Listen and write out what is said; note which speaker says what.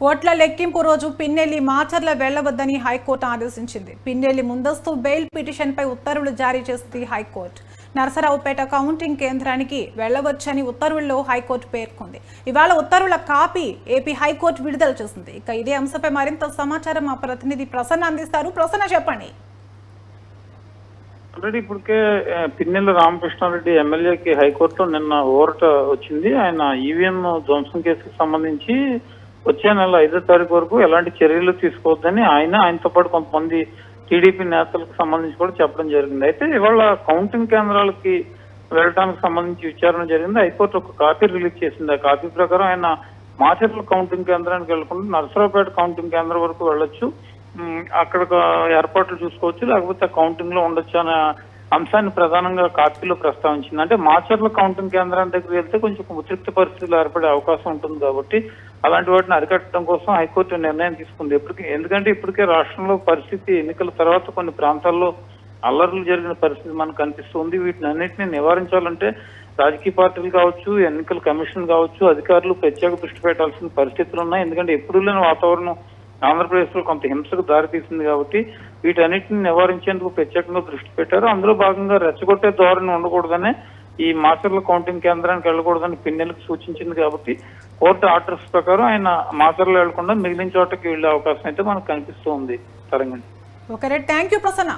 Speaker 1: ఓట్ల లెక్కింపు రోజు పిన్నెల్లి మాచర్ల వెళ్లవద్దని హైకోర్టు ఆదేశించింది. పిన్నెల్లి ముందస్తు బెయిల్ పిటిషన్పై ఉత్తర్వులు జారీ చేసింది హైకోర్టు. నరసరావుపేట కౌంటింగ్ కేంద్రానికి వెళ్లవచ్చని ఉత్తర్వుల్లో హైకోర్టు పేర్కొంది. ఇవాళ ఉత్తర్వుల కాపీ ఏపీ హైకోర్టు విడుదల చేసింది. ఇక ఇదే అంశంపై మరింత సమాచారం మా ప్రతినిధి ప్రసన్న అందిస్తారు. ప్రసన్న, చెప్పండి.
Speaker 2: ఆల్రెడీ ఇప్పటికే పిన్నెల్లి రామకృష్ణారెడ్డి ఎమ్మెల్యేకి హైకోర్టులో నిన్న ఓరట వచ్చింది. ఆయన ఈవీఎం ధ్వంసం కేసుకు సంబంధించి వచ్చే నెల 5వ తారీఖు వరకు ఎలాంటి చర్యలు తీసుకోవద్దని ఆయనతో పాటు కొంతమంది టీడీపీ నేతలకు సంబంధించి కూడా చెప్పడం జరిగింది. అయితే ఇవాళ కౌంటింగ్ కేంద్రాలకి వెళ్ళడానికి సంబంధించి విచారణ జరిగింది. హైకోర్టు ఒక కాపీ రిలీజ్ చేసింది. ఆ కాపీ ప్రకారం ఆయన మాచర్ల కౌంటింగ్ కేంద్రానికి వెళ్లకుండా నరసరావుపేట కౌంటింగ్ కేంద్రం వరకు వెళ్ళొచ్చు, అక్కడ ఏర్పాట్లు చూసుకోవచ్చు, లేకపోతే కౌంటింగ్ లో ఉండొచ్చు అనే అంశాన్ని ప్రధానంగా కాపీలో ప్రస్తావించింది. అంటే మాచర్ల కౌంటింగ్ కేంద్రం దగ్గరికి వెళ్తే కొంచెం ఉద్రిక్త పరిస్థితులు ఏర్పడే అవకాశం ఉంటుంది కాబట్టి అలాంటి వాటిని అరికట్టడం కోసం హైకోర్టు నిర్ణయం తీసుకుంది. ఎందుకంటే ఇప్పటికే రాష్ట్రంలో పరిస్థితి ఎన్నికల తర్వాత కొన్ని ప్రాంతాల్లో అల్లర్లు జరిగిన పరిస్థితి మనకు కనిపిస్తుంది. వీటిని అన్నింటినీ నివారించాలంటే రాజకీయ పార్టీలు కావచ్చు, ఎన్నికల కమిషన్ కావచ్చు, అధికారులు ప్రత్యేక దృష్టి పెట్టాల్సిన పరిస్థితులు ఉన్నాయి. ఎందుకంటే ఎప్పుడు లేని వాతావరణం ఆంధ్రప్రదేశ్ లో కొంత హింసకు దారితీసింది కాబట్టి వీటన్నిటిని నివారించేందుకు ప్రత్యేకంగా దృష్టి పెట్టారు. అందులో భాగంగా రెచ్చగొట్టే ధోరణి ఉండకూడదనే ఈ మాచర్ల కౌంటింగ్ కేంద్రానికి వెళ్ళకూడదని పిన్నెలకు సూచించింది. కాబట్టి కోర్టు ఆర్డర్స్ ప్రకారం ఆయన మాచర్లు వెళ్లకుండా మిగిలిన చోటకి వెళ్లే అవకాశం అయితే మనకు కనిపిస్తూ ఉంది. తరంగండి.
Speaker 1: Okay, thank you Prasanna.